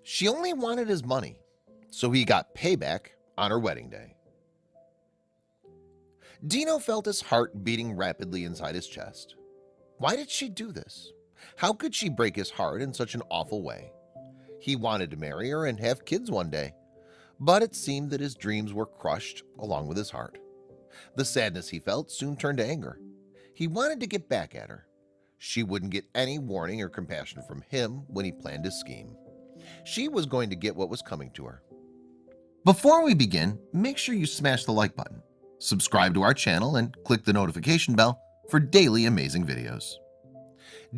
She only wanted his money, so he got payback on her wedding day. Dino felt his heart beating rapidly inside his chest. Why did she do this? How could she break his heart in such an awful way? He wanted to marry her and have kids one day, but it seemed that his dreams were crushed along with his heart. The sadness he felt soon turned to anger. He wanted to get back at her. She wouldn't get any warning or compassion from him when he planned his scheme. She was going to get what was coming to her. Before we begin, make sure you smash the like button, subscribe to our channel, and click the notification bell for daily amazing videos.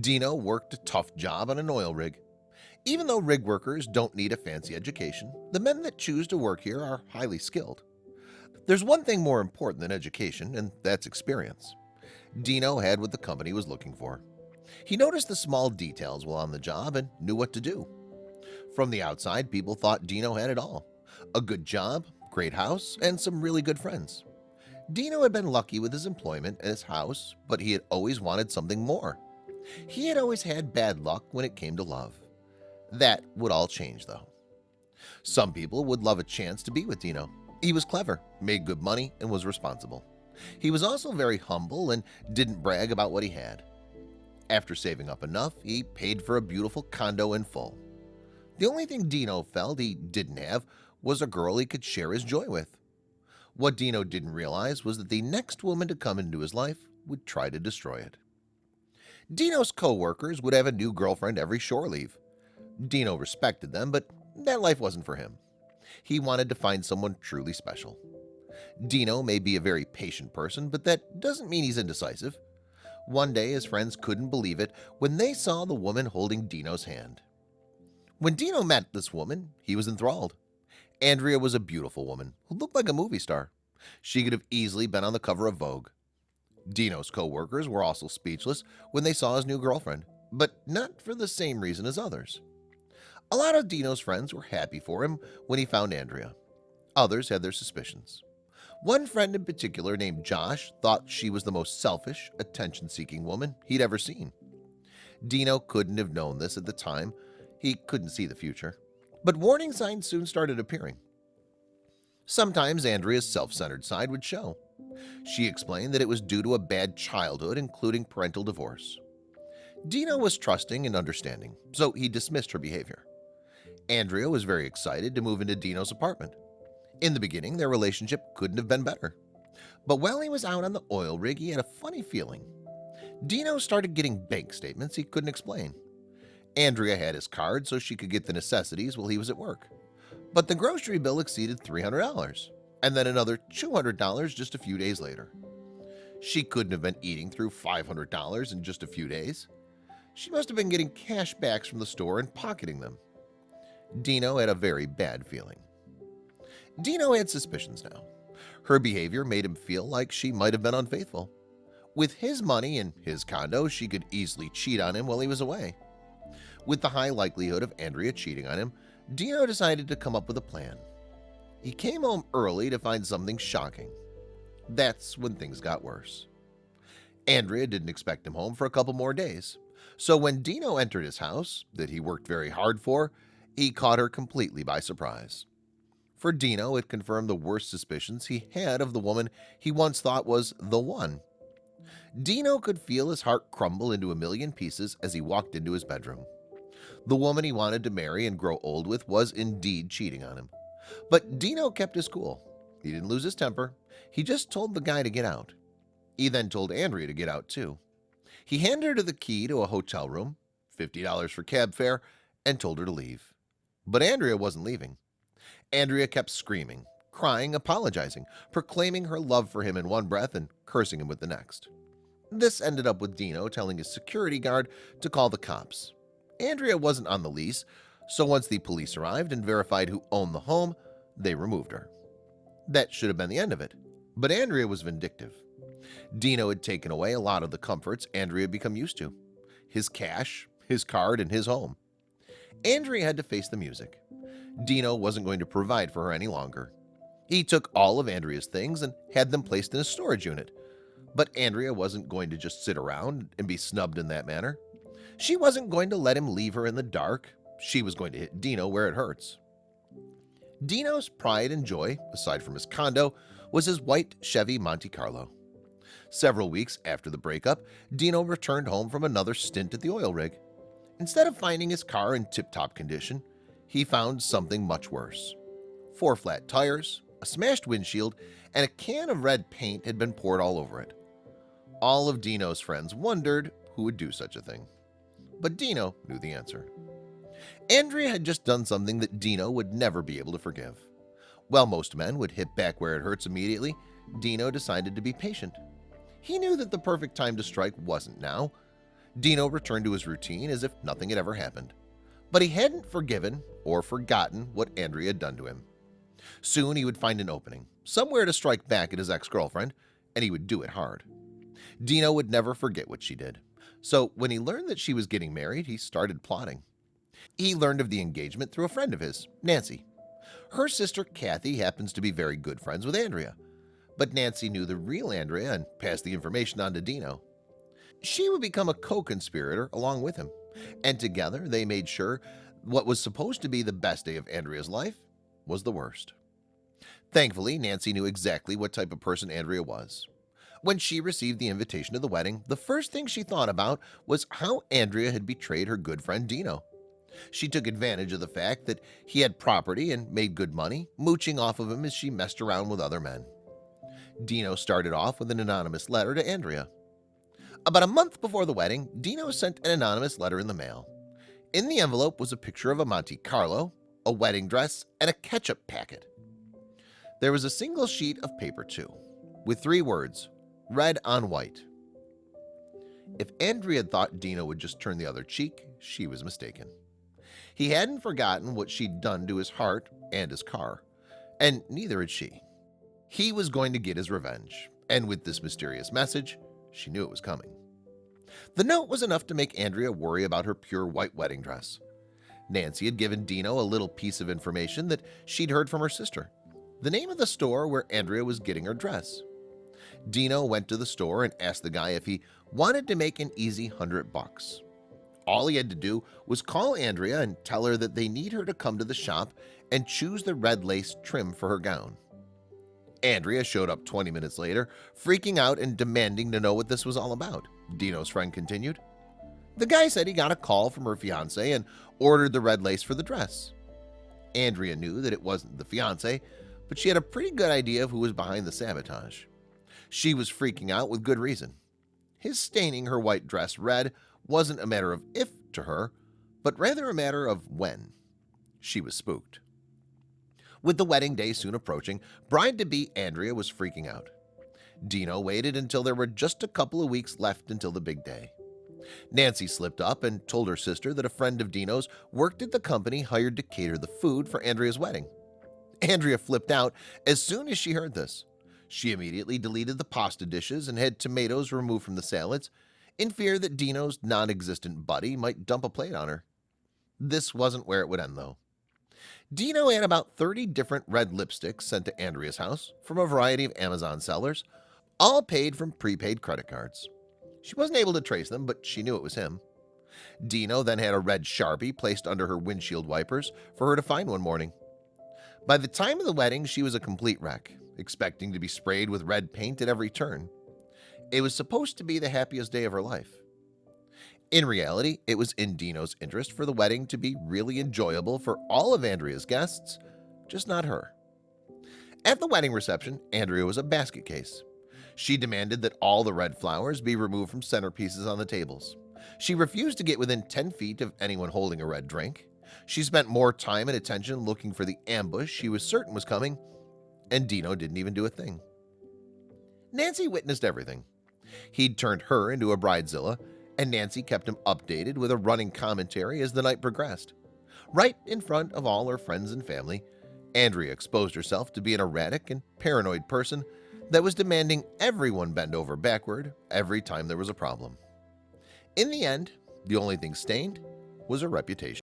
Dino worked a tough job on an oil rig. Even though rig workers don't need a fancy education, the men that choose to work here are highly skilled. There's one thing more important than education, and that's experience. Dino had what the company was looking for. He noticed the small details while on the job and knew what to do. From the outside, people thought Dino had it all. A good job, great house, and some really good friends. Dino had been lucky with his employment and his house, but he had always wanted something more. He had always had bad luck when it came to love. That would all change, though. Some people would love a chance to be with Dino. He was clever, made good money, and was responsible. He was also very humble and didn't brag about what he had. After saving up enough, he paid for a beautiful condo in full. The only thing Dino felt he didn't have was a girl he could share his joy with. What Dino didn't realize was that the next woman to come into his life would try to destroy it. Dino's co-workers would have a new girlfriend every shore leave. Dino respected them, but that life wasn't for him. He wanted to find someone truly special. Dino may be a very patient person, but that doesn't mean he's indecisive. One day his friends couldn't believe it when they saw the woman holding Dino's hand. When Dino met this woman, he was enthralled. Andrea was a beautiful woman who looked like a movie star. She could have easily been on the cover of Vogue. Dino's co-workers were also speechless when they saw his new girlfriend, but not for the same reason as others. A lot of Dino's friends were happy for him when he found Andrea. Others had their suspicions. One friend in particular, named Josh, thought she was the most selfish, attention-seeking woman he'd ever seen. Dino couldn't have known this at the time. He couldn't see the future. But warning signs soon started appearing. Sometimes Andrea's self-centered side would show. She explained that it was due to a bad childhood, including parental divorce. Dino was trusting and understanding, so he dismissed her behavior. Andrea was very excited to move into Dino's apartment. In the beginning, their relationship couldn't have been better. But while he was out on the oil rig, he had a funny feeling. Dino started getting bank statements he couldn't explain. Andrea had his card so she could get the necessities while he was at work. But the grocery bill exceeded $300, and then another $200 just a few days later. She couldn't have been eating through $500 in just a few days. She must have been getting cash backs from the store and pocketing them. Dino had a very bad feeling. Dino had suspicions now. Her behavior made him feel like she might have been unfaithful. With his money and his condo, she could easily cheat on him while he was away. With the high likelihood of Andrea cheating on him, Dino decided to come up with a plan. He came home early to find something shocking. That's when things got worse. Andrea didn't expect him home for a couple more days. So when Dino entered his house, that he worked very hard for, he caught her completely by surprise. For Dino, it confirmed the worst suspicions he had of the woman he once thought was the one. Dino could feel his heart crumble into a million pieces as he walked into his bedroom. The woman he wanted to marry and grow old with was indeed cheating on him. But Dino kept his cool. He didn't lose his temper. He just told the guy to get out. He then told Andrea to get out too. He handed her the key to a hotel room, $50 for cab fare, and told her to leave. But Andrea wasn't leaving. Andrea kept screaming, crying, apologizing, proclaiming her love for him in one breath and cursing him with the next. This ended up with Dino telling his security guard to call the cops. Andrea wasn't on the lease, so once the police arrived and verified who owned the home, they removed her. That should have been the end of it, but Andrea was vindictive. Dino had taken away a lot of the comforts Andrea had become used to. His cash, his card, and his home. Andrea had to face the music. Dino wasn't going to provide for her any longer. He took all of Andrea's things and had them placed in a storage unit. But Andrea wasn't going to just sit around and be snubbed in that manner. She wasn't going to let him leave her in the dark. She was going to hit Dino where it hurts. Dino's pride and joy, aside from his condo, was his white Chevy Monte Carlo. Several weeks after the breakup, Dino returned home from another stint at the oil rig. Instead of finding his car in tip-top condition, he found something much worse. 4 flat tires, a smashed windshield, and a can of red paint had been poured all over it. All of Dino's friends wondered who would do such a thing. But Dino knew the answer. Andrea had just done something that Dino would never be able to forgive. While most men would hit back where it hurts immediately, Dino decided to be patient. He knew that the perfect time to strike wasn't now. Dino returned to his routine as if nothing had ever happened. But he hadn't forgiven or forgotten what Andrea had done to him. Soon he would find an opening, somewhere to strike back at his ex-girlfriend, and he would do it hard. Dino would never forget what she did. So when he learned that she was getting married, he started plotting. He learned of the engagement through a friend of his, Nancy. Her sister Kathy happens to be very good friends with Andrea, but Nancy knew the real Andrea and passed the information on to Dino. She would become a co-conspirator along with him, and together they made sure what was supposed to be the best day of Andrea's life was the worst. Thankfully, Nancy knew exactly what type of person Andrea was. When she received the invitation to the wedding, the first thing she thought about was how Andrea had betrayed her good friend Dino. She took advantage of the fact that he had property and made good money, mooching off of him as she messed around with other men. Dino started off with an anonymous letter to Andrea. About a month before the wedding, Dino sent an anonymous letter in the mail. In the envelope was a picture of a Monte Carlo, a wedding dress, and a ketchup packet. There was a single sheet of paper too, with 3 words, red on white. If Andrea thought Dino would just turn the other cheek, she was mistaken. He hadn't forgotten what she'd done to his heart and his car, and neither had she. He was going to get his revenge, and with this mysterious message, she knew it was coming. The note was enough to make Andrea worry about her pure white wedding dress. Nancy had given Dino a little piece of information that she'd heard from her sister, the name of the store where Andrea was getting her dress. Dino went to the store and asked the guy if he wanted to make an easy $100. All he had to do was call Andrea and tell her that they need her to come to the shop and choose the red lace trim for her gown. Andrea showed up 20 minutes later, freaking out and demanding to know what this was all about. Dino's friend continued. The guy said he got a call from her fiancé and ordered the red lace for the dress. Andrea knew that it wasn't the fiancé, but she had a pretty good idea of who was behind the sabotage. She was freaking out with good reason. His staining her white dress red wasn't a matter of if to her, but rather a matter of when. She was spooked. With the wedding day soon approaching, bride-to-be Andrea was freaking out. Dino waited until there were just a couple of weeks left until the big day. Nancy slipped up and told her sister that a friend of Dino's worked at the company hired to cater the food for Andrea's wedding. Andrea flipped out as soon as she heard this. She immediately deleted the pasta dishes and had tomatoes removed from the salads, in fear that Dino's non-existent buddy might dump a plate on her. This wasn't where it would end, though. Dino had about 30 different red lipsticks sent to Andrea's house from a variety of Amazon sellers, all paid from prepaid credit cards. She wasn't able to trace them, but she knew it was him. Dino then had a red Sharpie placed under her windshield wipers for her to find one morning. By the time of the wedding, she was a complete wreck, expecting to be sprayed with red paint at every turn. It was supposed to be the happiest day of her life. In reality, it was in Dino's interest for the wedding to be really enjoyable for all of Andrea's guests, just not her. At the wedding reception, Andrea was a basket case. She demanded that all the red flowers be removed from centerpieces on the tables. She refused to get within 10 feet of anyone holding a red drink. She spent more time and attention looking for the ambush she was certain was coming, and Dino didn't even do a thing. Nancy witnessed everything. He'd turned her into a bridezilla, and Nancy kept him updated with a running commentary as the night progressed. Right in front of all her friends and family, Andrea exposed herself to be an erratic and paranoid person that was demanding everyone bend over backward every time there was a problem. In the end, the only thing stained was her reputation.